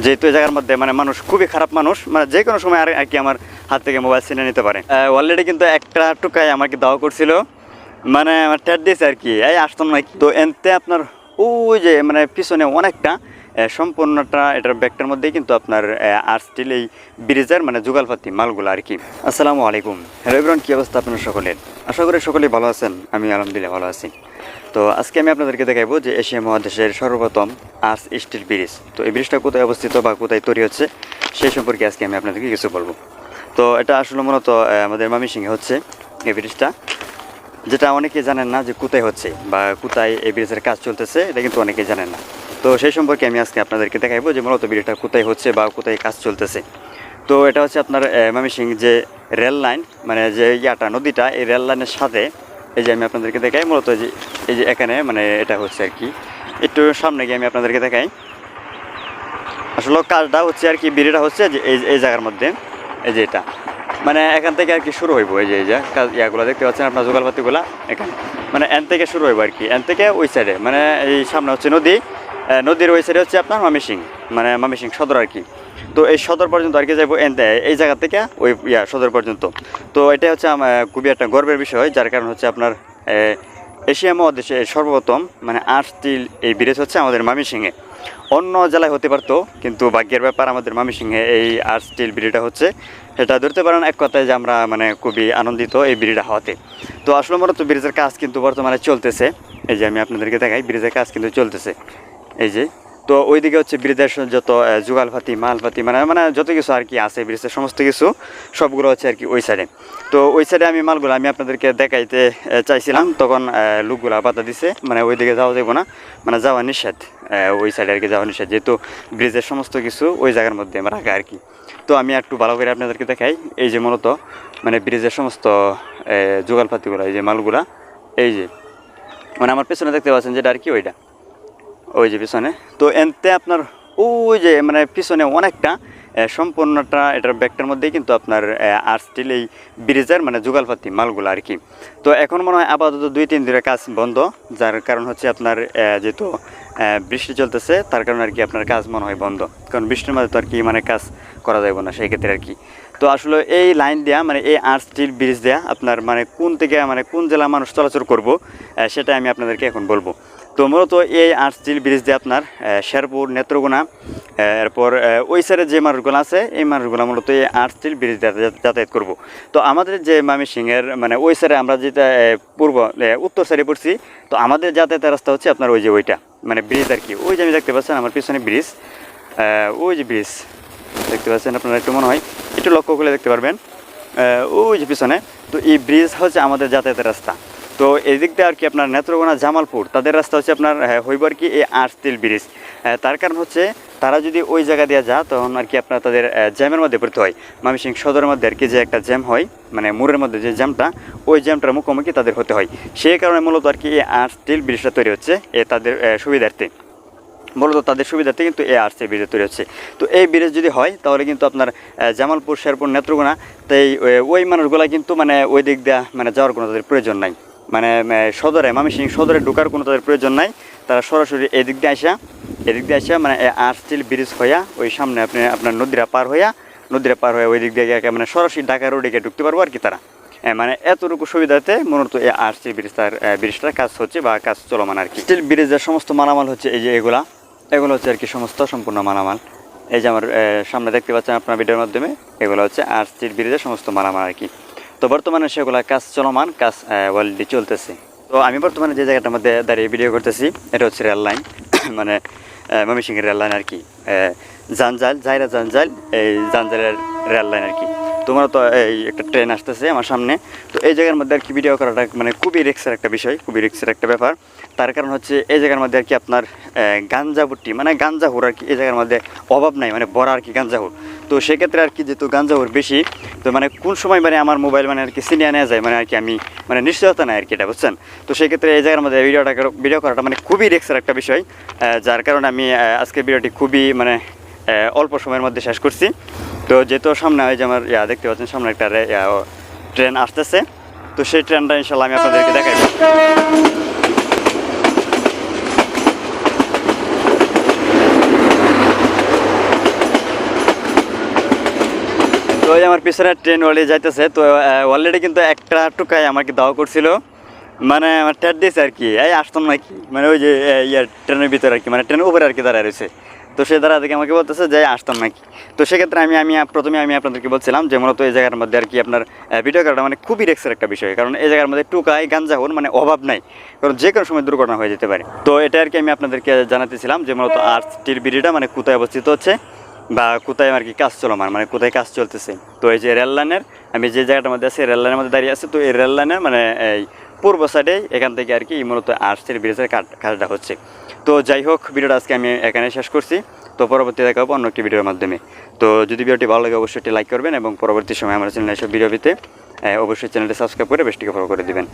যেহেতু এই জায়গার মধ্যে মানে মানুষ খুবই খারাপ মানুষ, মানে যে কোনো সময় আর কি আমার হাত থেকে মোবাইল ছিনে নিতে পারে। অলরেডি কিন্তু একটা টুকাই আমাকে দাওয়া করছিল, মানে আমার ট্যাট দিয়েছে আর কি, এই আসতাম না। তো এনতে আপনার ওই যে মানে পিছনে অনেকটা সম্পূর্ণটা এটার ব্যাগটার মধ্যেই কিন্তু আপনার আর স্টিল এই ব্রিজের মানে যুগালপাতি মালগুলো আর কি। আসসালামু আলাইকুম, হ্যালো এভরিওয়ান, কী অবস্থা আপনার সকলের? আশা করি সকলেই ভালো আছেন, আমি আলহামদুলিল্লাহ ভালো আছি। তো আজকে আমি আপনাদেরকে দেখাবো যে এশিয়া মহাদেশের সর্বপ্রথম আর্চ স্টিল ব্রিজ। তো এই ব্রিজটা কোথায় অবস্থিত বা কোথায় তৈরি হচ্ছে সেই সম্পর্কে আজকে আমি আপনাদেরকে কিছু বলবো। তো এটা আসলে মূলত আমাদের ময়মনসিংহে হচ্ছে এই ব্রিজটা, যেটা অনেকে জানেন না যে কোথায় হচ্ছে বা কোথায় এই ব্রিজের কাজ চলতেছে, এটা কিন্তু অনেকে জানেন না। তো সেই সম্পর্কে আমি আজকে আপনাদেরকে দেখাবো যে মূলত ব্রিজটা কোথায় হচ্ছে বা কোথায় কাজ চলতেছে। তো এটা হচ্ছে আপনার ময়মনসিংহ যে রেল লাইন, মানে যে নদীটা, এই রেল লাইনের সাথে এই যে আমি আপনাদেরকে দেখাই মূলত এই যে এখানে মানে এটা হচ্ছে আর কি। একটু সামনে গিয়ে আমি আপনাদেরকে দেখাই, আসলে কাজটা হচ্ছে আর কি, ব্রিজটা হচ্ছে যে এই জায়গার মধ্যে, এই যে এটা মানে এখান থেকে আর কি শুরু হইব। এই যে কাজ ইয়াগুলো দেখতে পাচ্ছেন আপনার যুগালপাতিগুলা, এখানে মানে এন থেকে শুরু হইব আর কি, এন থেকে ওই সাইডে মানে এই সামনে হচ্ছে নদী, নদীর ওই সাইডে হচ্ছে আপনার ময়মনসিংহ, মানে ময়মনসিংহ সদর আর কি। তো এই সদর পর্যন্ত আর কি যাবো এই জায়গা থেকে ওই সদর পর্যন্ত। তো এটা হচ্ছে খুবই একটা গর্বের বিষয়, যার কারণ হচ্ছে আপনার এশিয়া মহাদেশে সর্বপ্রথম মানে আর্চ স্টিল এই ব্রিজ হচ্ছে আমাদের ময়মনসিংহে। অন্য জেলায় হতে পারতো, কিন্তু ভাগ্যের ব্যাপার আমাদের ময়মনসিংহে এই আর্চ স্টিল ব্রিজটা হচ্ছে। সেটা ধরতে পারেন এক কথায় যে আমরা মানে খুবই আনন্দিত এই ব্রিজটা হওয়াতে। তো আসলে মূলত ব্রিজের কাজ কিন্তু বর্তমানে চলতেছে, এই যে আমি আপনাদেরকে দেখাই, ব্রিজের কাজ কিন্তু চলতেছে এই যে। তো ওইদিকে হচ্ছে ব্রিজের যত যুগালপাতি মালপাতি মানে মানে যত কিছু আর কি আছে ব্রিজের সমস্ত কিছু সবগুলো হচ্ছে আর কি ওই সাইডে। তো ওই সাইডে আমি মালগুলো আমি আপনাদেরকে দেখাইতে চাইছিলাম, তখন লোকগুলা বাধা দিছে, মানে ওইদিকে যাওয়া যাবো না, মানে যাওয়া নিষেধ, ওই সাইডে আর কি যাওয়া নিষেধ, যেহেতু ব্রিজের সমস্ত কিছু ওই জায়গার মধ্যে রাখা আর কি। তো আমি একটু ভালো করে আপনাদেরকে দেখাই, এই যে মূলত মানে ব্রিজের সমস্ত যুগালপাতিগুলো, এই যে মালগুলা, এই যে মানে আমার পেছনে দেখতে পাচ্ছেন যেটা আর কি ওইটা, ওই যে পিছনে। তো এনতে আপনার ওই যে মানে পিছনে অনেকটা সম্পূর্ণটা এটার ব্যাগটার মধ্যেই কিন্তু আপনার আর্চ স্টিল এই ব্রিজের মানে যুগালপাতি মালগুলো আর কি। তো এখন মনে হয় আপাতত 2-3 দিনের কাজ বন্ধ, যার কারণ হচ্ছে আপনার যেহেতু বৃষ্টি চলতেছে, তার কারণে আর কি আপনার কাজ মনে হয় বন্ধ, কারণ বৃষ্টির মধ্যে তো আর কি মানে কাজ করা যাবে না সেই ক্ষেত্রে আর কি। তো আসলে এই লাইন দেওয়া মানে এই আর্চ স্টিল ব্রিজ দেওয়া আপনার মানে কোন থেকে মানে কোন জেলা মানুষ চলাচল করবো সেটা আমি আপনাদেরকে এখন বলবো। তো মূলত এই আর্চ স্টিল ব্রিজ দিয়ে আপনার শেরপুর, নেত্রকোনা, এরপর ওই সাইডে যে মানুষগুলো আছে এই মানুষগুলো মূলত এই আর্চ স্টিল ব্রিজ দিয়ে যাতায়াত করব। তো আমাদের যে ময়মনসিংহের মানে ওই সাইডে আমরা যেটা উত্তর সাইডে পড়ছি, তো আমাদের যাতায়াতের রাস্তা হচ্ছে আপনার ওই যে ওইটা মানে ব্রিজ আর কি। ওই যে আমি দেখতে পাচ্ছেন আমার পিছনে ব্রিজ, ওই যে ব্রিজ দেখতে পাচ্ছেন আপনারা, একটু মনে হয় একটু লক্ষ্য করে দেখতে পারবেন ওই যে পিছনে। তো এই ব্রিজ হচ্ছে আমাদের যাতায়াতের রাস্তা। তো এই দিক দিয়ে আর কি আপনার নেত্রকোনা, জামালপুর তাদের রাস্তা হচ্ছে আপনার হইব আর কি এই আর্চ স্টিল ব্রিজ। তার কারণ হচ্ছে তারা যদি ওই জায়গা দিয়ে যায় তখন আর কি আপনার তাদের জ্যামের মধ্যে পড়তে হয়। ময়মনসিংহ সদরের মধ্যে আর কি যে একটা জ্যাম হয়, মানে মোড়ের মধ্যে যে জ্যামটা, ওই জ্যামটার মুখোমুখি তাদের হতে হয়। সেই কারণে মূলত আর কি এই আর্চ স্টিল ব্রিজটা তৈরি হচ্ছে তাদের সুবিধার্থে, মূলত তাদের সুবিধার্থে কিন্তু এই আর্চ স্টিল ব্রিজ তৈরি হচ্ছে। তো এই ব্রিজ যদি হয় তাহলে কিন্তু আপনার জামালপুর, শেরপুর, নেত্রকোনা, তাই ওই মানুষগুলা কিন্তু মানে ওই দিক দিয়ে মানে যাওয়ার কোনো তাদের প্রয়োজন নাই, মানে সদরে ময়মনসিংহ সদরে ঢোকার কোনো তাদের প্রয়োজন নাই। তারা সরাসরি এদিক দিয়ে আসা মানে আর্চ স্টিল ব্রিজ হইয়া ওই সামনে আপনার নদীরা পার হয়ে ওই দিক দিয়ে মানে সরাসরি ঢাকা রোডে গিয়ে ঢুকতে পারবো আর কি তারা। মানে এতটুকু সুবিধাতে মূলত এই আর্চ স্টিল ব্রিজটার কাজ হচ্ছে বা কাজ চলমান আর কি। স্টিল ব্রিজের সমস্ত মালামাল হচ্ছে এই যে এগুলো হচ্ছে আর কি সমস্ত মালামাল। এই যে আমার সামনে দেখতে পাচ্ছেন আপনার ভিডিওর মাধ্যমে, এগুলো হচ্ছে আর্চ স্টিল ব্রিজের সমস্ত মালামাল আর কি। তো বর্তমানে সেগুলো কাজ চলমান, কাজ অলরেডি চলতেছে। তো আমি বর্তমানে যে জায়গাটার মধ্যে দাঁড়িয়ে ভিডিও করতেছি এটা হচ্ছে রেল লাইন, মানে ময়মনসিংহের রেল লাইন আর কি, জাইরা জাঞ্জাল এই জাঞ্জালের রেল লাইন আর কি। তোমরা তো এই একটা ট্রেন আসতেছে আমার সামনে। তো এই জায়গার মধ্যে আর কি ভিডিও করাটা মানে খুবই রিস্কের একটা বিষয়, খুবই রিস্কের একটা ব্যাপার। তার কারণ হচ্ছে এই জায়গার মধ্যে আর কি আপনার গাঞ্জাভুট্টি মানে গাঞ্জাহুর আর কি এই জায়গার মধ্যে অভাব নাই, মানে বড় আর কি গাঞ্জাহুর। তো সেক্ষেত্রে আর কি যেহেতু গাঞ্জাহুর বেশি, তো মানে কোন সময় মানে আমার মোবাইল মানে আর কি ছিনিয়ে নেওয়া যায়, মানে আর কি আমি মানে নিশ্চয়তা নাই আর কি, এটা বুঝছেন। তো সেক্ষেত্রে এই জায়গার মধ্যে ভিডিও করাটা মানে খুবই রিস্কের একটা বিষয়, যার কারণে আমি আজকে ভিডিওটি খুবই মানে অল্প সময়ের মধ্যে শেষ করছি। তো যেহেতু সামনে ওই যে আমার দেখতে পাচ্ছেন সামনে একটা ট্রেন আসতেছে, তো সেই ট্রেনটা ইনশাল্লাহ আমি আপনাদেরকে দেখাইব। তো ওই আমার পিছনে ট্রেন অলরেডি যাইতেছে, তো অলরেডি কিন্তু একটা টুকাই আমাকে দাওয়া করছিল, মানে আমার ট্যাট দিয়েছে আর কি, এই আসতাম নাকি, মানে ওই যে ট্রেনের ভিতরে আর কি, মানে ট্রেনের উপরে আর কি দাঁড়ায় রয়েছে। তো সে দাঁড়া থেকে আমাকে বলতেছে যে আসতাম নাকি। তো সেক্ষেত্রে প্রথমে আমি আপনাদেরকে বলছিলাম যে মূলত এই জায়গার মধ্যে আর কি আপনার ভিডিও করাটা মানে খুবই রিস্কের একটা বিষয়, কারণ এই জায়গার মধ্যে টুকাই গাঞ্জাহুন মানে অভাব নাই, কারণ যে কোনো সময় দুর্ঘটনা হয়ে যেতে পারে। তো এটা আর কি আমি আপনাদেরকে জানাতেছিলাম যে মূলত আর্টসটির ভিডিওটা মানে কোথায় অবস্থিত হচ্ছে বা কোথায় আর কি কাজ চলমান, মানে কোথায় কাজ চলতেছে। তো এই যে রেল লাইনের, আমি যে জায়গাটার মধ্যে আছি রেল লাইনের মধ্যে দাঁড়িয়ে আছে, তো এই রেল লাইনের মানে এই পূর্ব সাইডে এখান থেকে আর কি মূলত আর্টসের ব্রিজের কাজটা হচ্ছে। তো যাই হোক, ভিডিওটা আজকে আমি এখানে শেষ করছি। তো পরবর্তী দেখা হবে অন্য একটি ভিডিওর মাধ্যমে। তো যদি ভিডিওটি ভালো লাগে অবশ্যই একটি লাইক করবেন এবং পরবর্তী সময় আমার চ্যানেলে এসব ভিডিও পেতে অবশ্যই চ্যানেলটি সাবস্ক্রাইব করে বেশটিকে ফলো করে দিবেন।